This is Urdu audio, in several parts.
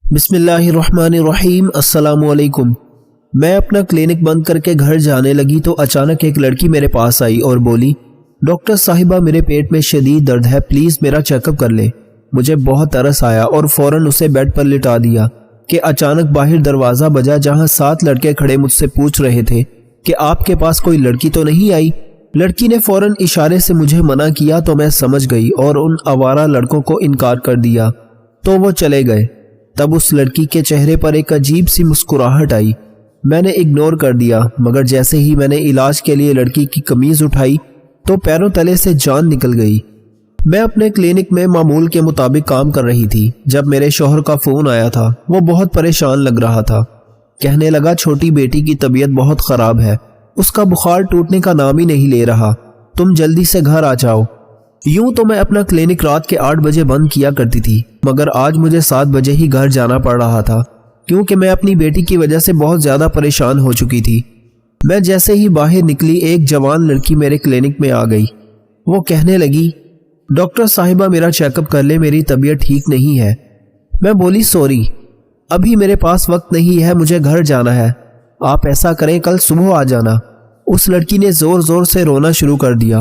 بسم اللہ الرحمن الرحیم۔ السلام علیکم۔ میں اپنا کلینک بند کر کے گھر جانے لگی تو اچانک ایک لڑکی میرے پاس آئی اور بولی، ڈاکٹر صاحبہ میرے پیٹ میں شدید درد ہے، پلیز میرا چیک اپ کر لیں۔ مجھے بہت ترس آیا اور فوراً اسے بیڈ پر لٹا دیا کہ اچانک باہر دروازہ بجا جہاں 7 لڑکے کھڑے مجھ سے پوچھ رہے تھے کہ آپ کے پاس کوئی لڑکی تو نہیں آئی۔ لڑکی نے فوراً اشارے سے مجھے منع کیا تو میں سمجھ گئی اور ان آوارہ لڑکوں کو انکار کر دیا تو وہ چلے گئے۔ تب اس لڑکی کے چہرے پر ایک عجیب سی مسکراہٹ آئی۔ میں نے اگنور کر دیا، مگر جیسے ہی میں نے علاج کے لیے لڑکی کی قمیض اٹھائی تو پیروں تلے سے جان نکل گئی۔ میں اپنے کلینک میں معمول کے مطابق کام کر رہی تھی جب میرے شوہر کا فون آیا تھا۔ وہ بہت پریشان لگ رہا تھا، کہنے لگا چھوٹی بیٹی کی طبیعت بہت خراب ہے، اس کا بخار ٹوٹنے کا نام ہی نہیں لے رہا، تم جلدی سے گھر آ جاؤ۔ یوں تو میں اپنا کلینک رات کے 8 بجے بند کیا کرتی تھی، مگر آج مجھے 7 بجے ہی گھر جانا پڑ رہا تھا کیونکہ میں اپنی بیٹی کی وجہ سے بہت زیادہ پریشان ہو چکی تھی۔ میں جیسے ہی باہر نکلی ایک جوان لڑکی میرے کلینک میں آ گئی۔ وہ کہنے لگی، ڈاکٹر صاحبہ میرا چیک اپ کر لیں، میری طبیعت ٹھیک نہیں ہے۔ میں بولی، سوری، ابھی میرے پاس وقت نہیں ہے، مجھے گھر جانا ہے، آپ ایسا کریں کل صبح آ جانا۔ اس لڑکی نے زور زور سے رونا شروع کر دیا۔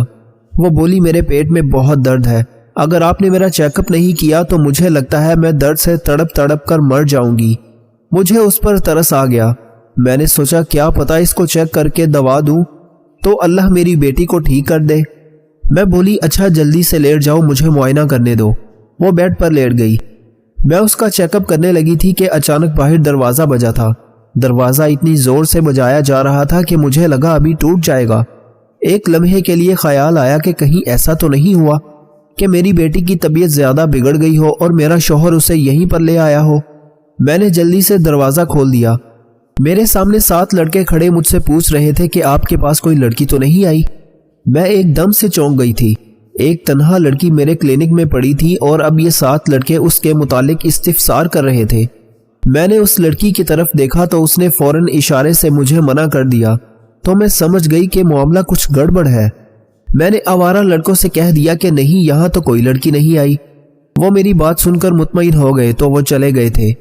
وہ بولی، میرے پیٹ میں بہت درد ہے، اگر آپ نے میرا چیک اپ نہیں کیا تو مجھے لگتا ہے میں درد سے تڑپ تڑپ کر مر جاؤں گی۔ مجھے اس پر ترس آ گیا۔ میں نے سوچا کیا پتہ اس کو چیک کر کے دوا دوں تو اللہ میری بیٹی کو ٹھیک کر دے۔ میں بولی، اچھا جلدی سے لیٹ جاؤ، مجھے معائنہ کرنے دو۔ وہ بیڈ پر لیٹ گئی۔ میں اس کا چیک اپ کرنے لگی تھی کہ اچانک باہر دروازہ بجا تھا۔ دروازہ اتنی زور سے بجایا جا رہا تھا کہ مجھے لگا ابھی ٹوٹ جائے گا۔ ایک لمحے کے لیے خیال آیا کہ کہیں ایسا تو نہیں ہوا کہ میری بیٹی کی طبیعت زیادہ بگڑ گئی ہو اور میرا شوہر اسے یہیں پر لے آیا ہو۔ میں نے جلدی سے دروازہ کھول دیا۔ میرے سامنے 7 لڑکے کھڑے مجھ سے پوچھ رہے تھے کہ آپ کے پاس کوئی لڑکی تو نہیں آئی۔ میں ایک دم سے چونک گئی تھی۔ ایک تنہا لڑکی میرے کلینک میں پڑی تھی اور اب یہ 7 لڑکے اس کے متعلق استفسار کر رہے تھے۔ میں نے اس لڑکی کی طرف دیکھا تو اس نے فوراً اشارے سے مجھے منع کر دیا تو میں سمجھ گئی کہ معاملہ کچھ گڑبڑ ہے۔ میں نے آوارہ لڑکوں سے کہہ دیا کہ نہیں، یہاں تو کوئی لڑکی نہیں آئی۔ وہ میری بات سن کر مطمئن ہو گئے تو وہ چلے گئے تھے۔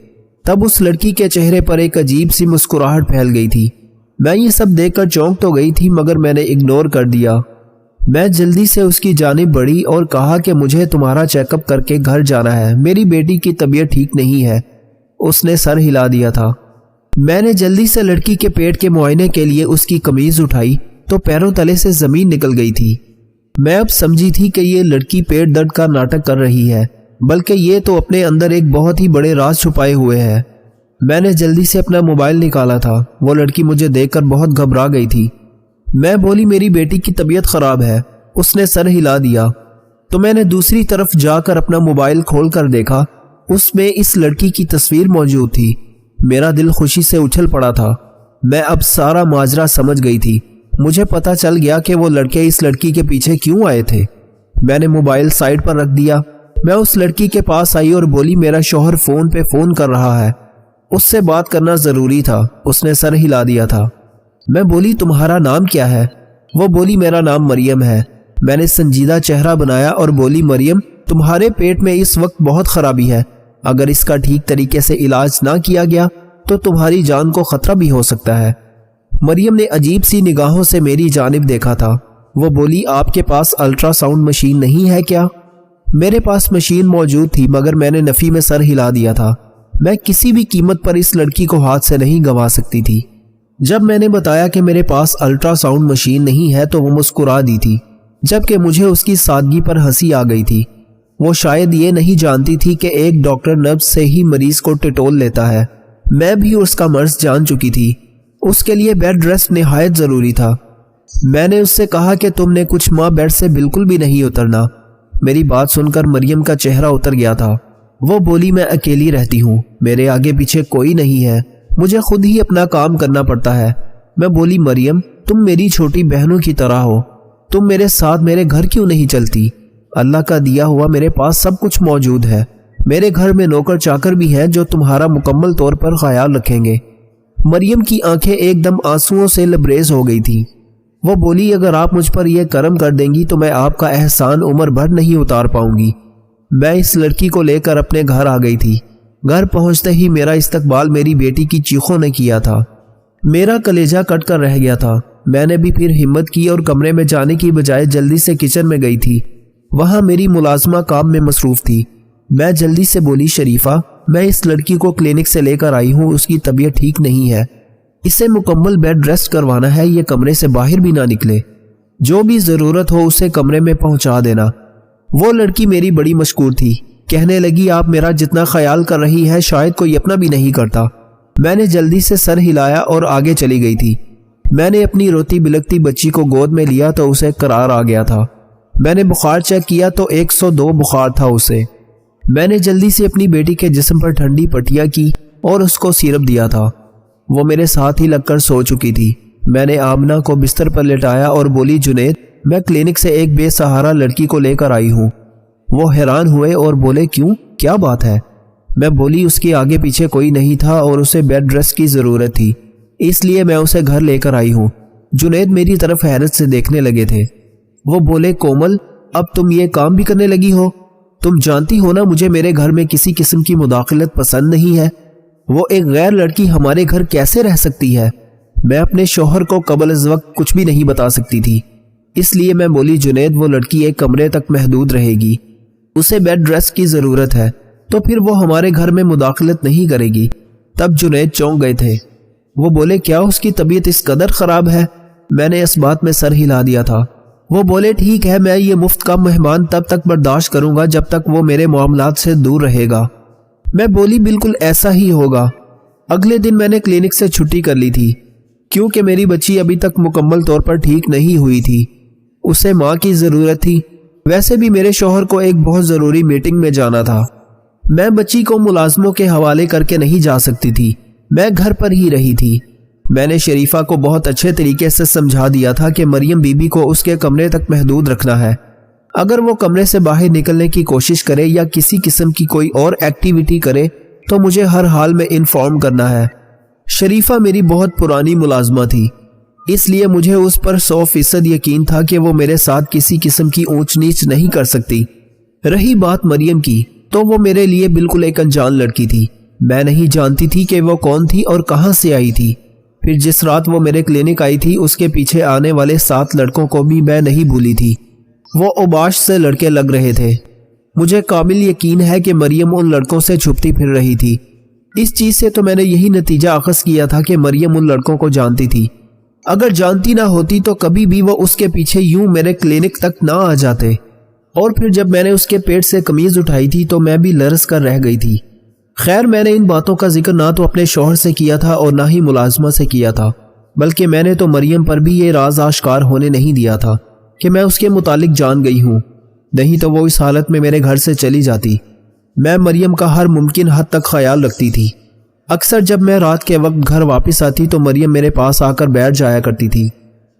تب اس لڑکی کے چہرے پر ایک عجیب سی مسکراہٹ پھیل گئی تھی۔ میں یہ سب دیکھ کر چونک تو گئی تھی مگر میں نے اگنور کر دیا۔ میں جلدی سے اس کی جانب بڑھی اور کہا کہ مجھے تمہارا چیک اپ کر کے گھر جانا ہے، میری بیٹی کی طبیعت ٹھیک نہیں ہے۔ اس نے سر ہلا دیا تھا۔ میں نے جلدی سے لڑکی کے پیٹ کے معائنے کے لیے اس کی قمیض اٹھائی تو پیروں تلے سے زمین نکل گئی تھی۔ میں اب سمجھی تھی کہ یہ لڑکی پیٹ درد کا ناٹک کر رہی ہے، بلکہ یہ تو اپنے اندر ایک بہت ہی بڑے راز چھپائے ہوئے ہے۔ میں نے جلدی سے اپنا موبائل نکالا تھا۔ وہ لڑکی مجھے دیکھ کر بہت گھبرا گئی تھی۔ میں بولی، میری بیٹی کی طبیعت خراب ہے۔ اس نے سر ہلا دیا تو میں نے دوسری طرف جا کر اپنا موبائل کھول کر دیکھا، اس میں اس لڑکی کی تصویر موجود تھی۔ میرا دل خوشی سے اچھل پڑا تھا۔ میں اب سارا ماجرا سمجھ گئی تھی۔ مجھے پتا چل گیا کہ وہ لڑکے اس لڑکی کے پیچھے کیوں آئے تھے۔ میں نے موبائل سائیڈ پر رکھ دیا۔ میں اس لڑکی کے پاس آئی اور بولی، میرا شوہر فون پہ فون کر رہا ہے، اس سے بات کرنا ضروری تھا۔ اس نے سر ہلا دیا تھا۔ میں بولی، تمہارا نام کیا ہے؟ وہ بولی، میرا نام مریم ہے۔ میں نے سنجیدہ چہرہ بنایا اور بولی، مریم، تمہارے پیٹ میں اس وقت بہت خرابی ہے، اگر اس کا ٹھیک طریقے سے علاج نہ کیا گیا تو تمہاری جان کو خطرہ بھی ہو سکتا ہے۔ مریم نے عجیب سی نگاہوں سے میری جانب دیکھا تھا۔ وہ بولی، آپ کے پاس الٹرا ساؤنڈ مشین نہیں ہے کیا؟ میرے پاس مشین موجود تھی مگر میں نے نفی میں سر ہلا دیا تھا۔ میں کسی بھی قیمت پر اس لڑکی کو ہاتھ سے نہیں گنوا سکتی تھی۔ جب میں نے بتایا کہ میرے پاس الٹرا ساؤنڈ مشین نہیں ہے تو وہ مسکرا دی تھی، جبکہ مجھے اس کی سادگی پر ہنسی آ گئی تھی۔ وہ شاید یہ نہیں جانتی تھی کہ ایک ڈاکٹر نبض سے ہی مریض کو ٹٹول لیتا ہے۔ میں بھی اس کا مرض جان چکی تھی۔ اس کے لیے بیڈ ریسٹ نہایت ضروری تھا۔ میں نے اس سے کہا کہ تم نے کچھ ماہ بیڈ سے بالکل بھی نہیں اترنا۔ میری بات سن کر مریم کا چہرہ اتر گیا تھا۔ وہ بولی، میں اکیلی رہتی ہوں، میرے آگے پیچھے کوئی نہیں ہے، مجھے خود ہی اپنا کام کرنا پڑتا ہے۔ میں بولی، مریم، تم میری چھوٹی بہنوں کی طرح ہو، تم میرے ساتھ میرے گھر کیوں نہیں چلتی؟ اللہ کا دیا ہوا میرے پاس سب کچھ موجود ہے، میرے گھر میں نوکر چاکر بھی ہیں جو تمہارا مکمل طور پر خیال رکھیں گے۔ مریم کی آنکھیں ایک دم آنسوؤں سے لبریز ہو گئی تھی۔ وہ بولی، اگر آپ مجھ پر یہ کرم کر دیں گی تو میں آپ کا احسان عمر بھر نہیں اتار پاؤں گی۔ میں اس لڑکی کو لے کر اپنے گھر آ گئی تھی۔ گھر پہنچتے ہی میرا استقبال میری بیٹی کی چیخوں نے کیا تھا۔ میرا کلیجہ کٹ کر رہ گیا تھا۔ میں نے بھی پھر ہمت کی اور کمرے میں جانے کی بجائے جلدی سے کچن میں گئی تھی۔ وہاں میری ملازمہ کام میں مصروف تھی۔ میں جلدی سے بولی، شریفہ، میں اس لڑکی کو کلینک سے لے کر آئی ہوں، اس کی طبیعت ٹھیک نہیں ہے، اسے مکمل بیڈ ریسٹ کروانا ہے، یہ کمرے سے باہر بھی نہ نکلے، جو بھی ضرورت ہو اسے کمرے میں پہنچا دینا۔ وہ لڑکی میری بڑی مشکور تھی، کہنے لگی، آپ میرا جتنا خیال کر رہی ہے شاید کوئی اپنا بھی نہیں کرتا۔ میں نے جلدی سے سر ہلایا اور آگے چلی گئی تھی۔ میں نے اپنی روتی بلکتی بچی کو گود میں لیا تو اسے قرار آ گیا تھا۔ میں نے بخار چیک کیا تو 102 بخار تھا اسے۔ میں نے جلدی سے اپنی بیٹی کے جسم پر ٹھنڈی پٹیاں کی اور اس کو سیرپ دیا تھا۔ وہ میرے ساتھ ہی لگ کر سو چکی تھی۔ میں نے آمنہ کو بستر پر لٹایا اور بولی، جنید، میں کلینک سے ایک بے سہارا لڑکی کو لے کر آئی ہوں۔ وہ حیران ہوئے اور بولے، کیوں، کیا بات ہے؟ میں بولی، اس کے آگے پیچھے کوئی نہیں تھا اور اسے بیڈ ریسٹ کی ضرورت تھی، اس لیے میں اسے گھر لے کر آئی ہوں۔ جنید میری طرف حیرت سے دیکھنے لگے تھے۔ وہ بولے، کومل، اب تم یہ کام بھی کرنے لگی ہو؟ تم جانتی ہو نا مجھے میرے گھر میں کسی قسم کی مداخلت پسند نہیں ہے۔ وہ ایک غیر لڑکی ہمارے گھر کیسے رہ سکتی ہے؟ میں اپنے شوہر کو قبل از وقت کچھ بھی نہیں بتا سکتی تھی، اس لیے میں بولی، جنید، وہ لڑکی ایک کمرے تک محدود رہے گی، اسے بیڈ ریسٹ کی ضرورت ہے، تو پھر وہ ہمارے گھر میں مداخلت نہیں کرے گی۔ تب جنید چونک گئے تھے۔ وہ بولے، کیا اس کی طبیعت اس قدر خراب ہے؟ میں نے اس بات میں سر ہلا دیا تھا۔ وہ بولے، ٹھیک ہے، میں یہ مفت کا مہمان تب تک برداشت کروں گا جب تک وہ میرے معاملات سے دور رہے گا۔ میں بولی، بالکل ایسا ہی ہوگا۔ اگلے دن میں نے کلینک سے چھٹی کر لی تھی، کیونکہ میری بچی ابھی تک مکمل طور پر ٹھیک نہیں ہوئی تھی، اسے ماں کی ضرورت تھی۔ ویسے بھی میرے شوہر کو ایک بہت ضروری میٹنگ میں جانا تھا۔ میں بچی کو ملازموں کے حوالے کر کے نہیں جا سکتی تھی، میں گھر پر ہی رہی تھی۔ میں نے شریفہ کو بہت اچھے طریقے سے سمجھا دیا تھا کہ مریم بی بی کو اس کے کمرے تک محدود رکھنا ہے۔ اگر وہ کمرے سے باہر نکلنے کی کوشش کرے یا کسی قسم کی کوئی اور ایکٹیویٹی کرے تو مجھے ہر حال میں انفارم کرنا ہے۔ شریفہ میری بہت پرانی ملازمہ تھی، اس لیے مجھے اس پر 100% یقین تھا کہ وہ میرے ساتھ کسی قسم کی اونچ نیچ نہیں کر سکتی۔ رہی بات مریم کی، تو وہ میرے لیے بالکل ایک انجان لڑکی تھی۔ میں نہیں جانتی تھی کہ وہ کون تھی اور کہاں سے آئی تھی۔ پھر جس رات وہ میرے کلینک آئی تھی، اس کے پیچھے آنے والے 7 لڑکوں کو بھی میں نہیں بھولی تھی۔ وہ اوباش سے لڑکے لگ رہے تھے۔ مجھے کامل یقین ہے کہ مریم ان لڑکوں سے چھپتی پھر رہی تھی۔ اس چیز سے تو میں نے یہی نتیجہ اخذ کیا تھا کہ مریم ان لڑکوں کو جانتی تھی۔ اگر جانتی نہ ہوتی تو کبھی بھی وہ اس کے پیچھے یوں میرے کلینک تک نہ آ جاتے۔ اور پھر جب میں نے اس کے پیٹ سے قمیض اٹھائی تھی تو میں بھی لرز کر رہ گئی تھی۔ خیر، میں نے ان باتوں کا ذکر نہ تو اپنے شوہر سے کیا تھا اور نہ ہی ملازمہ سے کیا تھا، بلکہ میں نے تو مریم پر بھی یہ راز آشکار ہونے نہیں دیا تھا کہ میں اس کے متعلق جان گئی ہوں، نہیں تو وہ اس حالت میں میرے گھر سے چلی جاتی۔ میں مریم کا ہر ممکن حد تک خیال رکھتی تھی۔ اکثر جب میں رات کے وقت گھر واپس آتی تو مریم میرے پاس آ کر بیٹھ جایا کرتی تھی۔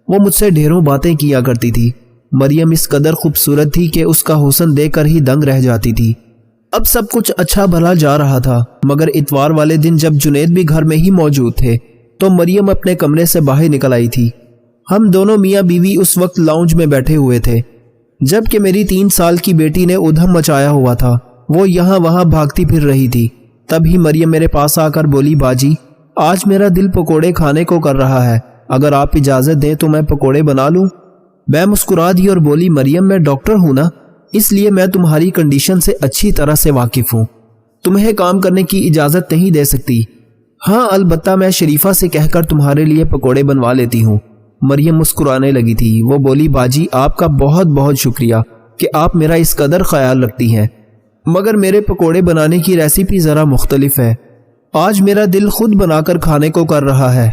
وہ مجھ سے ڈھیروں باتیں کیا کرتی تھی۔ مریم اس قدر خوبصورت تھی کہ اس کا حسن دیکھ کر ہی دنگ رہ جاتی تھی۔ اب سب کچھ اچھا بھلا جا رہا تھا، مگر اتوار والے دن جب جنید بھی گھر میں ہی موجود تھے تو مریم اپنے کمرے سے باہر نکل آئی تھی۔ ہم دونوں میاں بیوی اس وقت لاؤنج میں بیٹھے ہوئے تھے، جبکہ میری 3 سال کی بیٹی نے ادھم مچایا ہوا تھا۔ وہ یہاں وہاں بھاگتی پھر رہی تھی۔ تبھی مریم میرے پاس آ کر بولی، باجی، آج میرا دل پکوڑے کھانے کو کر رہا ہے، اگر آپ اجازت دیں تو میں پکوڑے بنا لوں؟ میں مسکرا دی اور بولی، مریم، میں ڈاکٹر ہوں نا، اس لیے میں تمہاری کنڈیشن سے اچھی طرح سے واقف ہوں، تمہیں کام کرنے کی اجازت نہیں دے سکتی۔ ہاں، البتہ میں شریفہ سے کہہ کر تمہارے لیے پکوڑے بنوا لیتی ہوں۔ مریم مسکرانے لگی تھی۔ وہ بولی، باجی، آپ کا بہت بہت شکریہ کہ آپ میرا اس قدر خیال رکھتی ہیں، مگر میرے پکوڑے بنانے کی ریسیپی ذرا مختلف ہے، آج میرا دل خود بنا کر کھانے کو کر رہا ہے۔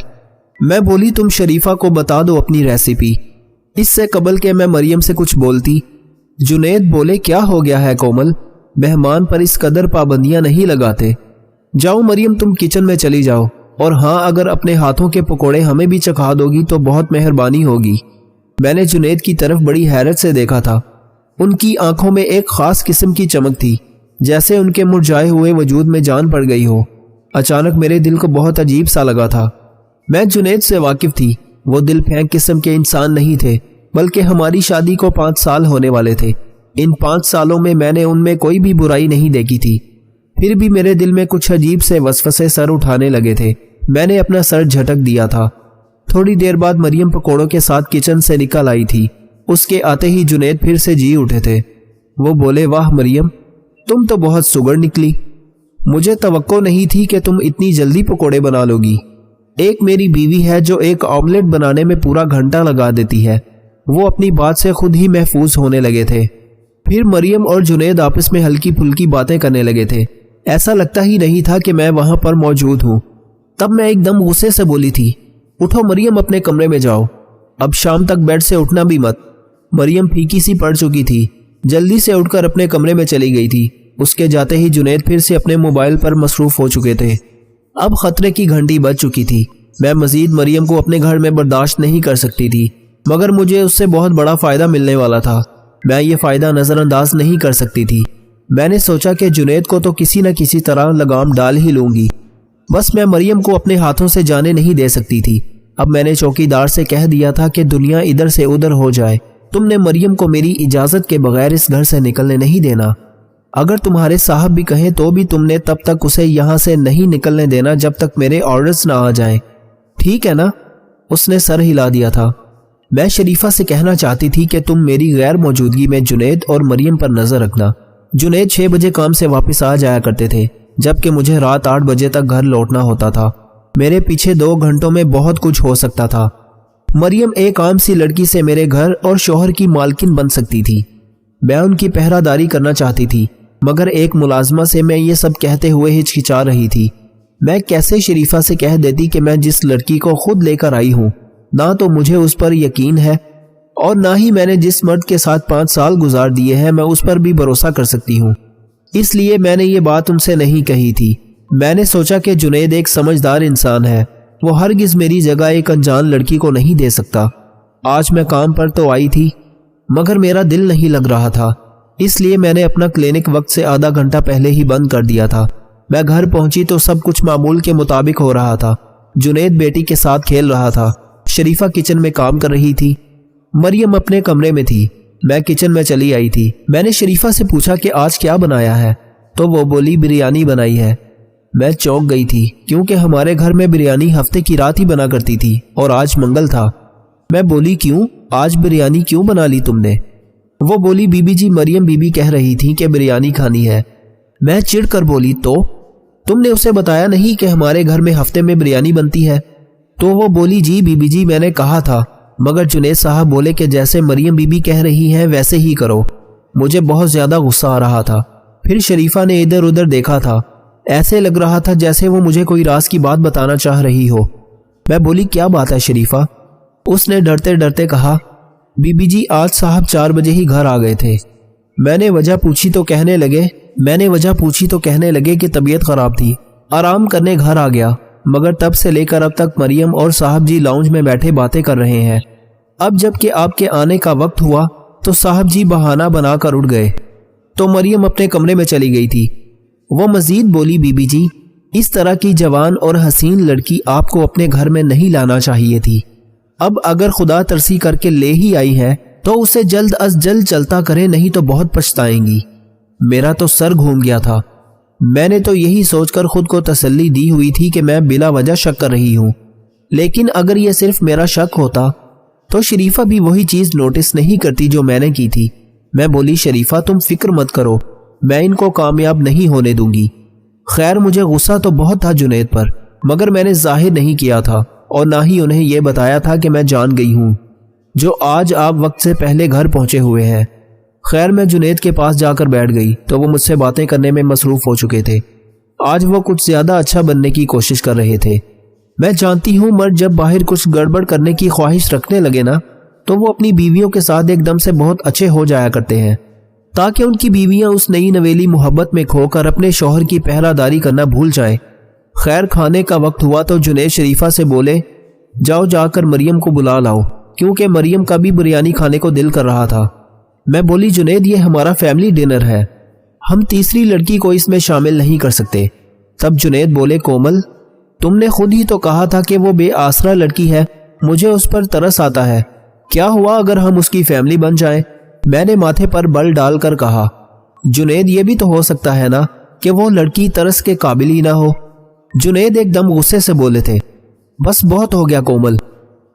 میں بولی، تم شریفہ کو بتا دو اپنی ریسیپی۔ اس سے قبل کہ میں مریم سے کچھ بولتی، جنید بولے، کیا ہو گیا ہے کومل؟ مہمان پر اس قدر پابندیاں نہیں لگاتے۔ جاؤ مریم، تم کچن میں چلی جاؤ، اور ہاں، اگر اپنے ہاتھوں کے پکوڑے ہمیں بھی چکھا دو گی تو بہت مہربانی ہوگی۔ میں نے جنید کی طرف بڑی حیرت سے دیکھا تھا۔ ان کی آنکھوں میں ایک خاص قسم کی چمک تھی، جیسے ان کے مرجھائے ہوئے وجود میں جان پڑ گئی ہو۔ اچانک میرے دل کو بہت عجیب سا لگا تھا۔ میں جنید سے واقف تھی، وہ دل پھینک قسم کے انسان نہیں تھے، بلکہ ہماری شادی کو 5 سال ہونے والے تھے۔ ان 5 سالوں میں میں نے ان میں کوئی بھی برائی نہیں دیکھی تھی۔ پھر بھی میرے دل میں کچھ عجیب سے وسوسے سر اٹھانے لگے تھے۔ میں نے اپنا سر جھٹک دیا تھا۔ تھوڑی دیر بعد مریم پکوڑوں کے ساتھ کچن سے نکل آئی تھی۔ اس کے آتے ہی جنید پھر سے جی اٹھے تھے۔ وہ بولے، واہ مریم، تم تو بہت سگڑ نکلی، مجھے توقع نہیں تھی کہ تم اتنی جلدی پکوڑے بنا لو گی۔ ایک میری بیوی ہے جو ایک آملیٹ بنانے میں پورا گھنٹہ لگا دیتی ہے۔ وہ اپنی بات سے خود ہی محفوظ ہونے لگے تھے۔ پھر مریم اور جنید آپس میں ہلکی پھلکی باتیں کرنے لگے تھے۔ ایسا لگتا ہی نہیں تھا کہ میں وہاں پر موجود ہوں۔ تب میں ایک دم غصے سے بولی تھی، اٹھو مریم، اپنے کمرے میں جاؤ، اب شام تک بیڈ سے اٹھنا بھی مت۔ مریم پھیکی سی پڑ چکی تھی، جلدی سے اٹھ کر اپنے کمرے میں چلی گئی تھی۔ اس کے جاتے ہی جنید پھر سے اپنے موبائل پر مصروف ہو چکے تھے۔ اب خطرے کی گھنٹی بج چکی تھی۔ میں مزید مریم کو اپنے گھر میں برداشت نہیں کر سکتی تھی، مگر مجھے اس سے بہت بڑا فائدہ ملنے والا تھا۔ میں یہ فائدہ نظر انداز نہیں کر سکتی تھی۔ میں نے سوچا کہ جنید کو تو کسی نہ کسی طرح لگام ڈال ہی لوں گی، بس میں مریم کو اپنے ہاتھوں سے جانے نہیں دے سکتی تھی۔ اب میں نے چوکیدار سے کہہ دیا تھا کہ دنیا ادھر سے ادھر ہو جائے، تم نے مریم کو میری اجازت کے بغیر اس گھر سے نکلنے نہیں دینا۔ اگر تمہارے صاحب بھی کہیں تو بھی تم نے تب تک اسے یہاں سے نہیں نکلنے دینا جب تک میرے آرڈرز نہ آ جائیں، ٹھیک ہے نا؟ اس نے سر ہلا دیا تھا۔ میں شریفہ سے کہنا چاہتی تھی کہ تم میری غیر موجودگی میں جنید اور مریم پر نظر رکھنا۔ جنید 6 بجے کام سے واپس آ جایا کرتے تھے، جبکہ مجھے رات 8 بجے تک گھر لوٹنا ہوتا تھا۔ میرے پیچھے 2 گھنٹوں میں بہت کچھ ہو سکتا تھا۔ مریم ایک عام سی لڑکی سے میرے گھر اور شوہر کی مالکن بن سکتی تھی۔ میں ان کی پہرہ داری کرنا چاہتی تھی، مگر ایک ملازمہ سے میں یہ سب کہتے ہوئے ہچکچا رہی تھی۔ میں کیسے شریفہ سے کہہ دیتی کہ میں جس لڑکی کو خود لے کر آئی ہوں، نہ تو مجھے اس پر یقین ہے اور نہ ہی میں نے جس مرد کے ساتھ 5 سال گزار دیے ہیں میں اس پر بھی بھروسہ کر سکتی ہوں۔ اس لیے میں نے یہ بات ان سے نہیں کہی تھی۔ میں نے سوچا کہ جنید ایک سمجھدار انسان ہے، وہ ہرگز میری جگہ ایک انجان لڑکی کو نہیں دے سکتا۔ آج میں کام پر تو آئی تھی، مگر میرا دل نہیں لگ رہا تھا، اس لیے میں نے اپنا کلینک وقت سے آدھا گھنٹہ پہلے ہی بند کر دیا تھا۔ میں گھر پہنچی تو سب کچھ معمول کے مطابق ہو رہا تھا۔ جنید بیٹی کے ساتھ کھیل رہا تھا، شریفہ کچن میں کام کر رہی تھی، مریم اپنے کمرے میں تھی۔ میں کچن میں چلی آئی تھی۔ میں نے شریفہ سے پوچھا کہ آج کیا بنایا ہے، تو وہ بولی بریانی بنائی ہے۔ میں چونک گئی تھی، کیونکہ ہمارے گھر میں بریانی ہفتے کی رات ہی بنا کرتی تھی اور آج منگل تھا۔ میں بولی، کیوں آج بریانی کیوں بنا لی تم نے؟ وہ بولی، بی بی جی مریم بی بی کہہ رہی تھی کہ بریانی کھانی ہے۔ میں چڑ کر بولی، تو تم نے اسے بتایا نہیں کہ ہمارے گھر میں ہفتے میں بریانی بنتی ہے؟ تو وہ بولی، جی بی بی جی میں نے کہا تھا، مگر جنید صاحب بولے کہ جیسے مریم بی بی کہہ رہی ہیں ویسے ہی کرو۔ مجھے بہت زیادہ غصہ آ رہا تھا۔ پھر شریفہ نے ادھر ادھر دیکھا تھا، ایسے لگ رہا تھا جیسے وہ مجھے کوئی راز کی بات بتانا چاہ رہی ہو۔ میں بولی، کیا بات ہے شریفہ؟ اس نے ڈرتے ڈرتے کہا، بی بی جی آج صاحب 4 بجے ہی گھر آ گئے تھے۔ میں نے وجہ پوچھی تو کہنے لگے کہ طبیعت خراب تھی، آرام کرنے گھر آ گیا، مگر تب سے لے کر اب تک مریم اور صاحب جی لاؤنج میں بیٹھے باتیں کر رہے ہیں۔ اب جب کہ آپ کے آنے کا وقت ہوا تو صاحب جی بہانہ بنا کر اٹھ گئے، تو مریم اپنے کمرے میں چلی گئی تھی۔ وہ مزید بولی، بی بی جی اس طرح کی جوان اور حسین لڑکی آپ کو اپنے گھر میں نہیں لانا چاہیے تھی۔ اب اگر خدا ترسی کر کے لے ہی آئی ہے تو اسے جلد از جلد چلتا کرے، نہیں تو بہت پچھتائیں گی۔ میرا تو سر گھوم گیا تھا۔ میں نے تو یہی سوچ کر خود کو تسلی دی ہوئی تھی کہ میں بلا وجہ شک کر رہی ہوں، لیکن اگر یہ صرف میرا شک ہوتا تو شریفہ بھی وہی چیز نوٹس نہیں کرتی جو میں نے کی تھی۔ میں بولی، شریفہ تم فکر مت کرو، میں ان کو کامیاب نہیں ہونے دوں گی۔ خیر مجھے غصہ تو بہت تھا جنید پر، مگر میں نے ظاہر نہیں کیا تھا اور نہ ہی انہیں یہ بتایا تھا کہ میں جان گئی ہوں، جو آج آپ وقت سے پہلے گھر پہنچے ہوئے ہیں۔ خیر میں جنید کے پاس جا کر بیٹھ گئی تو وہ مجھ سے باتیں کرنے میں مصروف ہو چکے تھے۔ آج وہ کچھ زیادہ اچھا بننے کی کوشش کر رہے تھے۔ میں جانتی ہوں مرد جب باہر کچھ گڑبڑ کرنے کی خواہش رکھنے لگے نا تو وہ اپنی بیویوں کے ساتھ ایک دم سے بہت اچھے ہو جایا کرتے ہیں، تاکہ ان کی بیویاں اس نئی نویلی محبت میں کھو کر اپنے شوہر کی پہرہ داری کرنا بھول جائیں۔ خیر کھانے کا وقت ہوا تو جنید شریفہ سے بولے، جاؤ جا کر مریم کو بلا لاؤ، کیونکہ مریم کا بھی بریانی کھانے کو دل کر رہا تھا۔ میں بولی، جنید یہ ہمارا فیملی ڈنر ہے، ہم تیسری لڑکی کو اس میں شامل نہیں کر سکتے۔ تب جنید بولے، کومل تم نے خود ہی تو کہا تھا کہ وہ بے آسرا لڑکی ہے، مجھے اس پر ترس آتا ہے، کیا ہوا اگر ہم اس کی فیملی بن جائیں؟ میں نے ماتھے پر بل ڈال کر کہا، جنید یہ بھی تو ہو سکتا ہے نا، کہ وہ لڑکی ترس کے قابل ہی نہ ہو۔ جنید ایک دم غصے سے بولے تھے، بس بہت ہو گیا کومل،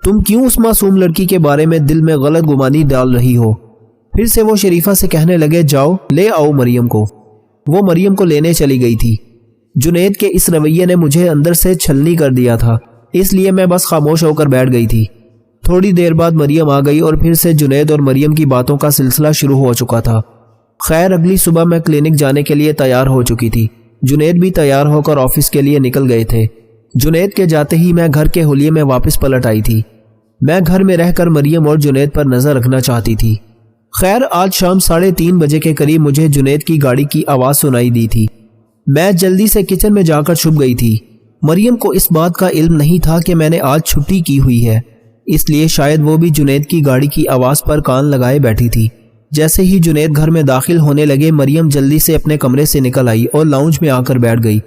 تم کیوں اس معصوم لڑکی کے بارے میں دل میں غلط گمانی ڈال رہی ہو؟ پھر سے وہ شریفہ سے کہنے لگے، جاؤ لے آؤ مریم کو۔ وہ مریم کو لینے چلی گئی تھی۔ جنید کے اس رویے نے مجھے اندر سے چھلنی کر دیا تھا، اس لیے میں بس خاموش ہو کر بیٹھ گئی تھی۔ تھوڑی دیر بعد مریم آ گئی اور پھر سے جنید اور مریم کی باتوں کا سلسلہ شروع ہو چکا تھا۔ خیر اگلی صبح میں کلینک جانے کے لیے تیار ہو چکی تھی۔ جنید بھی تیار ہو کر آفس کے لیے نکل گئے تھے۔ جنید کے جاتے ہی میں گھر کے حلیے میں واپس پلٹ آئی تھی۔ میں گھر میں رہ کر مریم اور جنید پر نظر رکھنا چاہتی تھی۔ خیر آج شام 3:30 بجے کے قریب مجھے جنید کی گاڑی کی آواز سنائی دی تھی۔ میں جلدی سے کچن میں جا کر چھپ گئی تھی۔ مریم کو اس بات کا علم نہیں تھا کہ میں نے آج چھٹی کی ہوئی ہے، اس لیے شاید وہ بھی جنید کی گاڑی کی آواز پر کان لگائے بیٹھی تھی۔ جیسے ہی جنید گھر میں داخل ہونے لگے، مریم جلدی سے اپنے کمرے سے نکل آئی اور لاؤنج میں آ کر بیٹھ گئی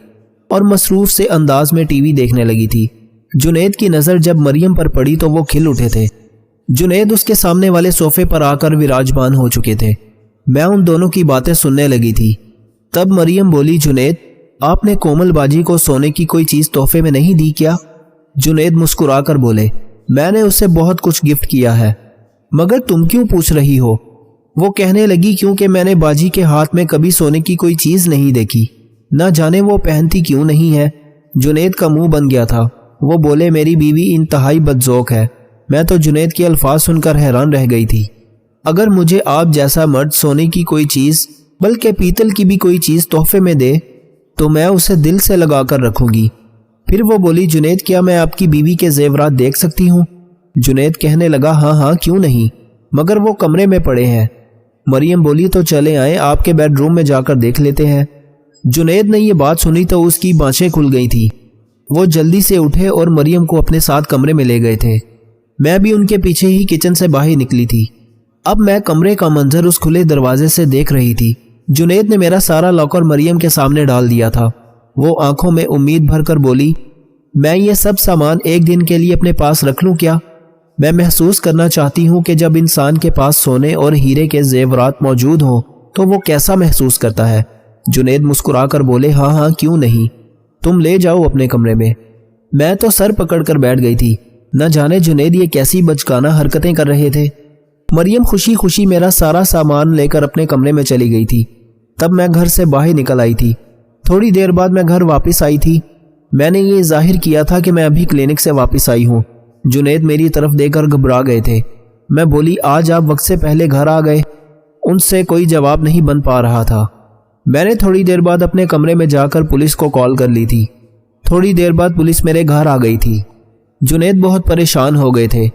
اور مصروف سے انداز میں ٹی وی دیکھنے لگی تھی۔ جنید کی نظر جب مریم پر پڑی تو وہ کھل اٹھے تھے۔ جنید اس کے سامنے والے صوفے پر آ کر وراجمان ہو چکے تھے۔ میں ان دونوں کی باتیں سننے لگی تھی۔ تب مریم بولی، جنید آپ نے کومل باجی کو سونے کی کوئی چیز تحفے میں نہیں دی کیا؟ جنید مسکرا کر بولے، میں نے اسے بہت کچھ گفٹ کیا ہے، مگر تم کیوں پوچھ رہی ہو؟ وہ کہنے لگی، کیونکہ میں نے باجی کے ہاتھ میں کبھی سونے کی کوئی چیز نہیں دیکھی، نہ جانے وہ پہنتی کیوں نہیں ہے۔ جنید کا منہ بن گیا تھا۔ وہ بولے، میری بیوی انتہائی بدذوق ہے۔ میں تو جنید کے الفاظ سن کر حیران رہ گئی تھی۔ اگر مجھے آپ جیسا مرد سونے کی کوئی چیز بلکہ پیتل کی بھی کوئی چیز تحفے میں دے تو میں اسے دل سے لگا کر رکھوں گی۔ پھر وہ بولی، جنید کیا میں آپ کی بیوی کے زیورات دیکھ سکتی ہوں؟ جنید کہنے لگا، ہاں ہاں کیوں نہیں، مگر وہ کمرے میں پڑے ہیں۔ مریم بولی، تو چلے آئیں، آپ کے بیڈ روم میں جا کر دیکھ لیتے ہیں۔ جنید نے یہ بات سنی تو اس کی بانچیں کھل گئی تھی۔ وہ جلدی سے اٹھے اور مریم کو اپنے ساتھ کمرے میں لے گئے تھے۔ میں بھی ان کے پیچھے ہی کچن سے باہر نکلی تھی۔ اب میں کمرے کا منظر اس کھلے دروازے سے دیکھ رہی تھی۔ جنید نے میرا سارا لاکر مریم کے سامنے ڈال دیا تھا۔ وہ آنکھوں میں امید بھر کر بولی، میں یہ سب سامان ایک دن کے لیے اپنے پاس رکھ لوں کیا؟ میں محسوس کرنا چاہتی ہوں کہ جب انسان کے پاس سونے اور ہیرے کے زیورات موجود ہوں تو وہ کیسا محسوس کرتا ہے۔ جنید مسکرا کر بولے، ہاں ہاں کیوں نہیں، تم لے جاؤ اپنے کمرے میں۔ میں تو سر پکڑ کر بیٹھ گئی تھی، نہ جانے جنید یہ کیسی بچکانہ حرکتیں کر رہے تھے۔ مریم خوشی خوشی میرا سارا سامان لے کر اپنے کمرے میں چلی گئی تھی۔ تب میں گھر سے باہر نکل آئی تھی۔ تھوڑی دیر بعد میں گھر واپس آئی تھی۔ میں نے یہ ظاہر کیا تھا کہ میں ابھی کلینک سے واپس آئی ہوں۔ جنید میری طرف دیکھ کر گھبرا گئے تھے۔ میں بولی، آج آپ وقت سے پہلے گھر آ گئے؟ ان سے کوئی جواب نہیں بن پا رہا تھا۔ میں نے تھوڑی دیر بعد اپنے کمرے میں جا کر پولیس کو کال کر لی تھی۔ تھوڑی دیر بعد پولیس میرے گھر آ گئی تھی۔ جنید بہت پریشان ہو گئے تھے۔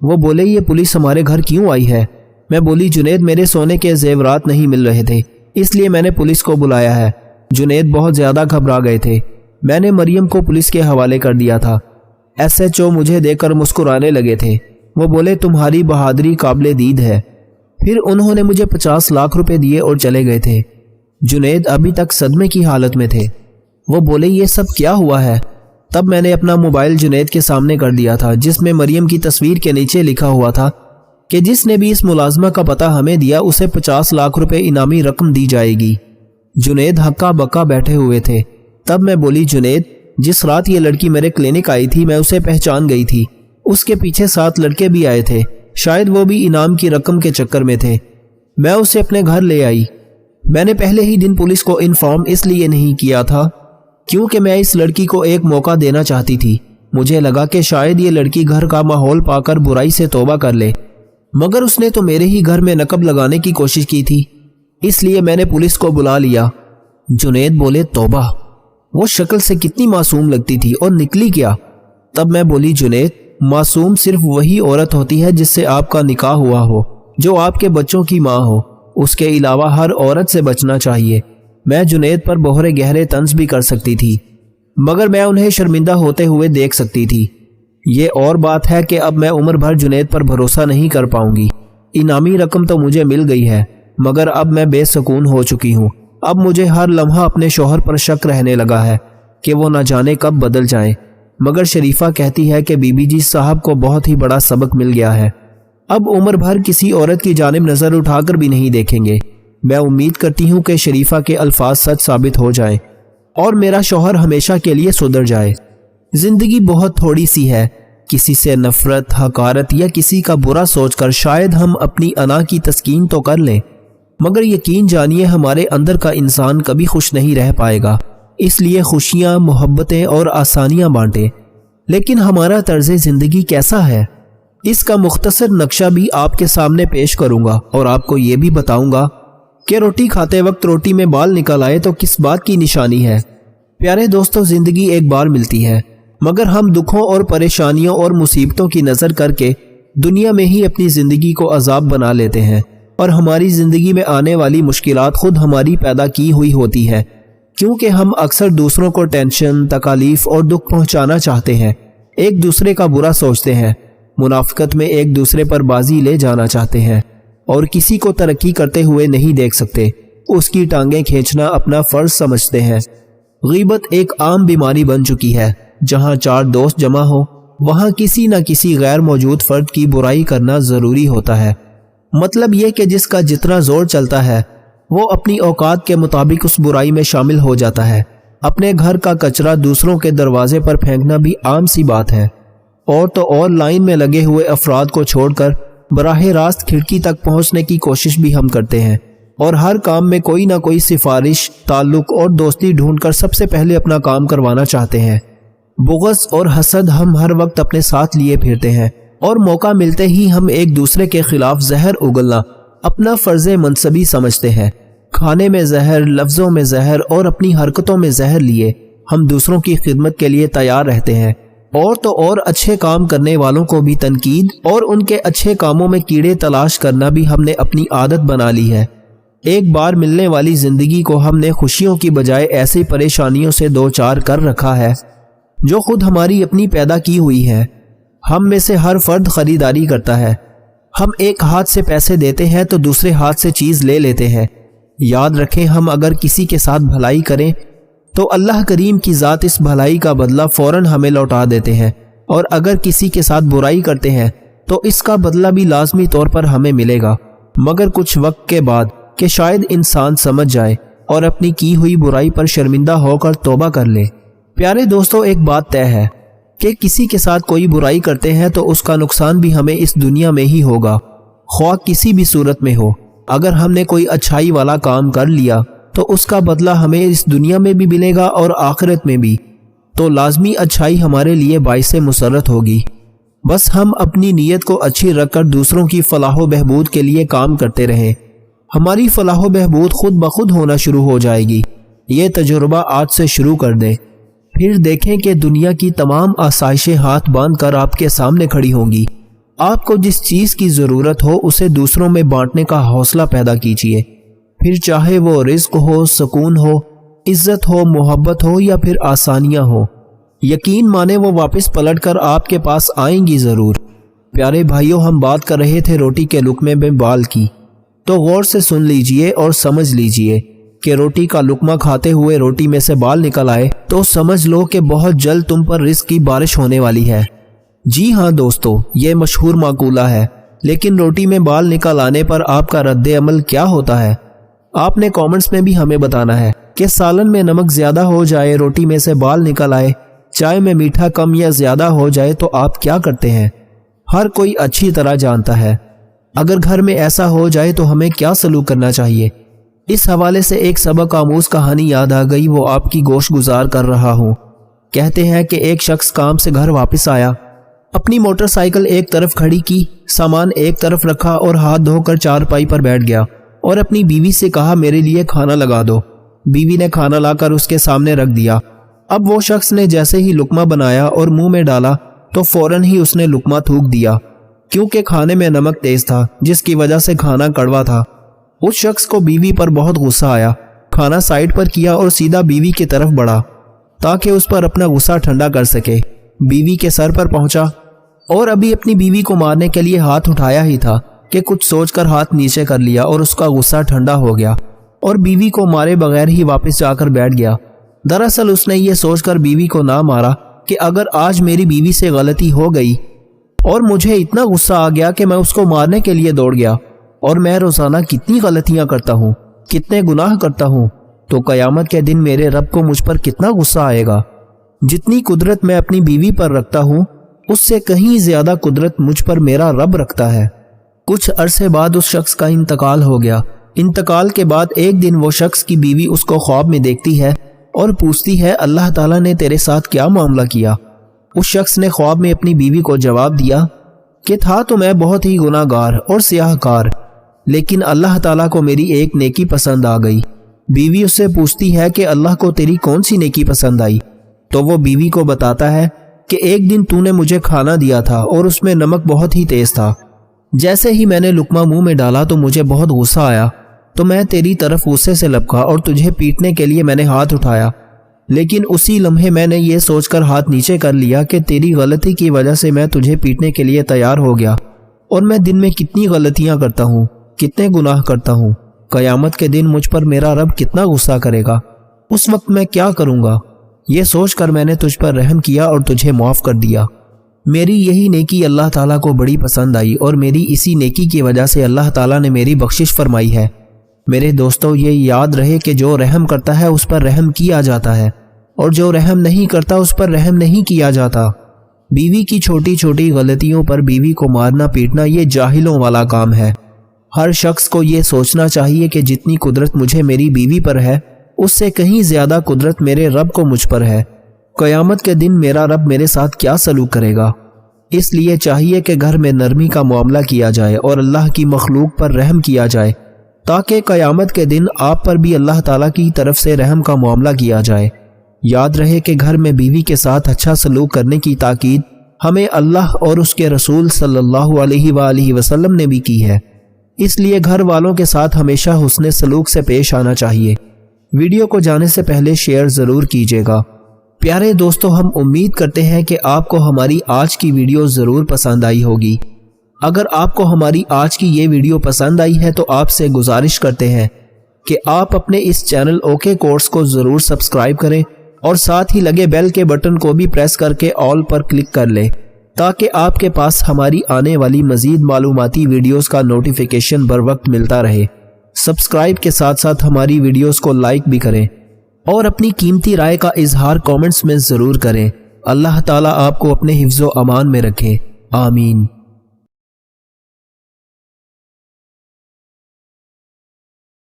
وہ بولے، یہ پولیس ہمارے گھر کیوں آئی ہے؟ میں بولی، جنید میرے سونے کے زیورات نہیں مل رہے تھے، اس لیے میں نے پولیس کو بلایا ہے۔ جنید بہت زیادہ گھبرا گئے تھے۔ میں نے مریم کو پولیس کے حوالے کر دیا تھا۔ SHO مجھے دیکھ کر مسکرانے لگے تھے۔ وہ بولے، تمہاری بہادری قابل دید ہے۔ پھر انہوں نے مجھے 50 لاکھ روپے دیے اور چلے گئے تھے۔ جنید ابھی تک صدمے کی حالت میں تھے۔ وہ بولے، یہ سب کیا ہوا ہے؟ تب میں نے اپنا موبائل جنید کے سامنے کر دیا تھا، جس میں مریم کی تصویر کے نیچے لکھا ہوا تھا کہ جس نے بھی اس ملازمہ کا پتہ ہمیں دیا اسے 50 لاکھ روپے انعامی رقم دی جائے گی۔ جنید ہکا بکا بیٹھے ہوئے تھے۔ تب میں بولی، جنید جس رات یہ لڑکی میرے کلینک آئی تھی میں اسے پہچان گئی تھی۔ اس کے پیچھے 7 لڑکے بھی آئے تھے، شاید وہ بھی انعام کی رقم کے چکر میں تھے۔ میں اسے اپنے گھر لے آئی۔ میں نے پہلے ہی دن پولیس کو انفارم اس لیے نہیں کیا تھا کیونکہ میں اس لڑکی کو ایک موقع دینا چاہتی تھی۔ مجھے لگا کہ شاید یہ لڑکی گھر کا ماحول پا کر برائی سے توبہ کر لے، مگر اس نے تو میرے ہی گھر میں نقب لگانے کی کوشش کی تھی، اس لیے میں نے پولیس کو بلا لیا۔ جنید بولے، توبہ، وہ شکل سے کتنی معصوم لگتی تھی اور نکلی کیا؟ تب میں بولی، جنید معصوم صرف وہی عورت ہوتی ہے جس سے آپ کا نکاح ہوا ہو، جو آپ کے بچوں کی ماں ہو۔ اس کے علاوہ ہر عورت سے بچنا چاہیے۔ میں جنید پر بہرے گہرے طنز بھی کر سکتی تھی، مگر میں انہیں شرمندہ ہوتے ہوئے دیکھ سکتی تھی۔ یہ اور بات ہے کہ اب میں عمر بھر جنید پر بھروسہ نہیں کر پاؤں گی۔ انعامی رقم تو مجھے مل گئی ہے، مگر اب میں بے سکون ہو چکی ہوں۔ اب مجھے ہر لمحہ اپنے شوہر پر شک رہنے لگا ہے کہ وہ نہ جانے کب بدل جائیں۔ مگر شریفہ کہتی ہے کہ بی بی جی صاحب کو بہت ہی بڑا سبق مل گیا ہے، اب عمر بھر کسی عورت کی جانب نظر اٹھا کر بھی نہیں دیکھیں گے۔ میں امید کرتی ہوں کہ شریفہ کے الفاظ سچ ثابت ہو جائیں اور میرا شوہر ہمیشہ کے لیے سدھر جائے۔ زندگی بہت تھوڑی سی ہے، کسی سے نفرت، حقارت یا کسی کا برا سوچ کر شاید ہم اپنی انا کی تسکین تو کر لیں، مگر یقین جانیے ہمارے اندر کا انسان کبھی خوش نہیں رہ پائے گا۔ اس لیے خوشیاں، محبتیں اور آسانیاں بانٹیں۔ لیکن ہمارا طرز زندگی کیسا ہے؟ اس کا مختصر نقشہ بھی آپ کے سامنے پیش کروں گا اور آپ کو یہ بھی بتاؤں گا کہ روٹی کھاتے وقت روٹی میں بال نکل آئے تو کس بات کی نشانی ہے۔ پیارے دوستو، زندگی ایک بار ملتی ہے، مگر ہم دکھوں اور پریشانیوں اور مصیبتوں کی نظر کر کے دنیا میں ہی اپنی زندگی کو عذاب بنا لیتے ہیں، اور ہماری زندگی میں آنے والی مشکلات خود ہماری پیدا کی ہوئی ہوتی ہے، کیونکہ ہم اکثر دوسروں کو ٹینشن، تکالیف اور دکھ پہنچانا چاہتے ہیں، ایک دوسرے کا برا سوچتے ہیں، منافقت میں ایک دوسرے پر بازی لے جانا چاہتے ہیں، اور کسی کو ترقی کرتے ہوئے نہیں دیکھ سکتے، اس کی ٹانگیں کھینچنا اپنا فرض سمجھتے ہیں۔ غیبت ایک عام بیماری بن چکی ہے، جہاں چار دوست جمع ہو وہاں کسی نہ کسی غیر موجود فرد کی برائی کرنا ضروری ہوتا ہے۔ مطلب یہ کہ جس کا جتنا زور چلتا ہے وہ اپنی اوقات کے مطابق اس برائی میں شامل ہو جاتا ہے۔ اپنے گھر کا کچرا دوسروں کے دروازے پر پھینکنا بھی عام سی بات ہے، اور تو اور لائن میں لگے ہوئے افراد کو چھوڑ کر براہ راست کھڑکی تک پہنچنے کی کوشش بھی ہم کرتے ہیں، اور ہر کام میں کوئی نہ کوئی سفارش، تعلق اور دوستی ڈھونڈ کر سب سے پہلے اپنا کام کروانا چاہتے ہیں۔ بغض اور حسد ہم ہر وقت اپنے ساتھ لیے پھرتے ہیں، اور موقع ملتے ہی ہم ایک دوسرے کے خلاف زہر اگلنا اپنا فرض منصبی سمجھتے ہیں۔ کھانے میں زہر، لفظوں میں زہر اور اپنی حرکتوں میں زہر لیے ہم دوسروں کی خدمت کے لیے تیار رہتے ہیں، اور تو اور اچھے کام کرنے والوں کو بھی تنقید اور ان کے اچھے کاموں میں کیڑے تلاش کرنا بھی ہم نے اپنی عادت بنا لی ہے۔ ایک بار ملنے والی زندگی کو ہم نے خوشیوں کی بجائے ایسی پریشانیوں سے دوچار کر رکھا ہے جو خود ہماری اپنی پیدا کی ہوئی ہے۔ ہم میں سے ہر فرد خریداری کرتا ہے، ہم ایک ہاتھ سے پیسے دیتے ہیں تو دوسرے ہاتھ سے چیز لے لیتے ہیں۔ یاد رکھیں، ہم اگر کسی کے ساتھ بھلائی کریں تو اللہ کریم کی ذات اس بھلائی کا بدلہ فوراً ہمیں لوٹا دیتے ہیں، اور اگر کسی کے ساتھ برائی کرتے ہیں تو اس کا بدلہ بھی لازمی طور پر ہمیں ملے گا، مگر کچھ وقت کے بعد کہ شاید انسان سمجھ جائے اور اپنی کی ہوئی برائی پر شرمندہ ہو کر توبہ کر لے۔ پیارے دوستو، ایک بات طے ہے کہ کسی کے ساتھ کوئی برائی کرتے ہیں تو اس کا نقصان بھی ہمیں اس دنیا میں ہی ہوگا، خواہ کسی بھی صورت میں ہو۔ اگر ہم نے کوئی اچھائی والا کام کر لیا تو اس کا بدلہ ہمیں اس دنیا میں بھی ملے گا اور آخرت میں بھی، تو لازمی اچھائی ہمارے لیے باعث مسرت ہوگی۔ بس ہم اپنی نیت کو اچھی رکھ کر دوسروں کی فلاح و بہبود کے لیے کام کرتے رہیں، ہماری فلاح و بہبود خود بخود ہونا شروع ہو جائے گی۔ یہ تجربہ آج سے شروع کر دیں، پھر دیکھیں کہ دنیا کی تمام آسائشیں ہاتھ باندھ کر آپ کے سامنے کھڑی ہوں گی۔ آپ کو جس چیز کی ضرورت ہو اسے دوسروں میں بانٹنے کا حوصلہ پیدا کیجیے، پھر چاہے وہ رزق ہو، سکون ہو، عزت ہو، محبت ہو یا پھر آسانیاں ہو، یقین مانے وہ واپس پلٹ کر آپ کے پاس آئیں گی ضرور۔ پیارے بھائیوں، ہم بات کر رہے تھے روٹی کے لقمے میں بال کی، تو غور سے سن لیجئے اور سمجھ لیجئے کہ روٹی کا لقمہ کھاتے ہوئے روٹی میں سے بال نکل آئے تو سمجھ لو کہ بہت جلد تم پر رزق کی بارش ہونے والی ہے۔ جی ہاں دوستو، یہ مشہور مقولہ ہے، لیکن روٹی میں بال نکل آنے پر آپ کا رد عمل کیا ہوتا ہے؟ آپ نے کامنٹس میں بھی ہمیں بتانا ہے کہ سالن میں نمک زیادہ ہو جائے، روٹی میں سے بال نکل آئے، چائے میں میٹھا کم یا زیادہ ہو جائے تو آپ کیا کرتے ہیں؟ ہر کوئی اچھی طرح جانتا ہے۔ اگر گھر میں ایسا ہو جائے تو ہمیں کیا سلوک کرنا چاہیے؟ اس حوالے سے ایک سبق آموز کہانی یاد آ گئی، وہ آپ کی گوش گزار کر رہا ہوں۔ کہتے ہیں کہ ایک شخص کام سے گھر واپس آیا، اپنی موٹر سائیکل ایک طرف کھڑی کی، سامان ایک طرف رکھا اور ہاتھ دھو کر چارپائی پر بیٹھ گیا اور اپنی بیوی سے کہا میرے لیے کھانا لگا دو۔ بیوی نے کھانا لا کر اس کے سامنے رکھ دیا۔ اب وہ شخص نے جیسے ہی لقمہ بنایا اور منہ میں ڈالا تو فوراً ہی اس نے لقمہ تھوک دیا، کیونکہ کھانے میں نمک تیز تھا جس کی وجہ سے کھانا کڑوا تھا۔ اس شخص کو بیوی پر بہت غصہ آیا، کھانا سائیڈ پر کیا اور سیدھا بیوی کی طرف بڑھا تاکہ اس پر اپنا غصہ ٹھنڈا کر سکے۔ بیوی کے سر پر پہنچا اور ابھی اپنی بیوی کو مارنے کے لیے ہاتھ اٹھایا ہی تھا کہ کچھ سوچ کر ہاتھ نیچے کر لیا اور اس کا غصہ ٹھنڈا ہو گیا اور بیوی کو مارے بغیر ہی واپس جا کر بیٹھ گیا۔ دراصل اس نے یہ سوچ کر بیوی کو نہ مارا کہ اگر آج میری بیوی سے غلطی ہو گئی اور مجھے اتنا غصہ آ گیا کہ میں اس کو مارنے کے لیے دوڑ گیا، اور میں روزانہ کتنی غلطیاں کرتا ہوں، کتنے گناہ کرتا ہوں تو قیامت کے دن میرے رب کو مجھ پر کتنا غصہ آئے گا۔ جتنی قدرت میں اپنی بیوی پر رکھتا ہوں اس سے کہیں زیادہ قدرت مجھ پر میرا رب رکھتا ہے۔ کچھ عرصے بعد اس شخص کا انتقال ہو گیا۔ انتقال کے بعد ایک دن وہ شخص کی بیوی اس کو خواب میں دیکھتی ہے اور پوچھتی ہے اللہ تعالیٰ نے تیرے ساتھ کیا معاملہ کیا؟ اس شخص نے خواب میں اپنی بیوی کو جواب دیا کہ تھا تو میں بہت ہی گناہ گار اور سیاہ کار، لیکن اللہ تعالیٰ کو میری ایک نیکی پسند آ گئی۔ بیوی اس سے پوچھتی ہے کہ اللہ کو تیری کون سی نیکی پسند آئی؟ تو وہ بیوی کو بتاتا ہے کہ ایک دن تو نے مجھے کھانا دیا تھا اور اس میں نمک بہت ہی تیز تھا۔ جیسے ہی میں نے لقمہ منہ میں ڈالا تو مجھے بہت غصہ آیا، تو میں تیری طرف غصے سے لپکا اور تجھے پیٹنے کے لیے میں نے ہاتھ اٹھایا، لیکن اسی لمحے میں نے یہ سوچ کر ہاتھ نیچے کر لیا کہ تیری غلطی کی وجہ سے میں تجھے پیٹنے کے لیے تیار ہو گیا، اور میں دن میں کتنی غلطیاں کرتا ہوں، کتنے گناہ کرتا ہوں، قیامت کے دن مجھ پر میرا رب کتنا غصہ کرے گا، اس وقت میں کیا کروں گا؟ یہ سوچ کر میں نے تجھ پر رحم کیا اور تجھے معاف کر دیا۔ میری یہی نیکی اللہ تعالیٰ کو بڑی پسند آئی اور میری اسی نیکی کی وجہ سے اللہ تعالیٰ نے میری بخشش فرمائی ہے۔ میرے دوستو، یہ یاد رہے کہ جو رحم کرتا ہے اس پر رحم کیا جاتا ہے، اور جو رحم نہیں کرتا اس پر رحم نہیں کیا جاتا۔ بیوی کی چھوٹی چھوٹی غلطیوں پر بیوی کو مارنا پیٹنا یہ جاہلوں والا کام ہے۔ ہر شخص کو یہ سوچنا چاہیے کہ جتنی قدرت مجھے میری بیوی پر ہے اس سے کہیں زیادہ قدرت میرے رب کو مجھ پر ہے۔ قیامت کے دن میرا رب میرے ساتھ کیا سلوک کرے گا؟ اس لیے چاہیے کہ گھر میں نرمی کا معاملہ کیا جائے اور اللہ کی مخلوق پر رحم کیا جائے، تاکہ قیامت کے دن آپ پر بھی اللہ تعالیٰ کی طرف سے رحم کا معاملہ کیا جائے۔ یاد رہے کہ گھر میں بیوی کے ساتھ اچھا سلوک کرنے کی تاکید ہمیں اللہ اور اس کے رسول صلی اللہ علیہ وآلہ وسلم نے بھی کی ہے، اس لیے گھر والوں کے ساتھ ہمیشہ حسن سلوک سے پیش آنا چاہیے۔ ویڈیو کو جانے سے پہلے شیئر ضرور کیجیے گا۔ پیارے دوستو، ہم امید کرتے ہیں کہ آپ کو ہماری آج کی ویڈیو ضرور پسند آئی ہوگی۔ اگر آپ کو ہماری آج کی یہ ویڈیو پسند آئی ہے تو آپ سے گزارش کرتے ہیں کہ آپ اپنے اس چینل اوکے کورس کو ضرور سبسکرائب کریں اور ساتھ ہی لگے بیل کے بٹن کو بھی پریس کر کے آل پر کلک کر لیں، تاکہ آپ کے پاس ہماری آنے والی مزید معلوماتی ویڈیوز کا نوٹیفیکیشن بر وقت ملتا رہے۔ سبسکرائب کے ساتھ ساتھ ہماری ویڈیوز کو لائک بھی کریں اور اپنی قیمتی رائے کا اظہار کامنٹس میں ضرور کریں۔ اللہ تعالیٰ آپ کو اپنے حفظ و امان میں رکھے، آمین۔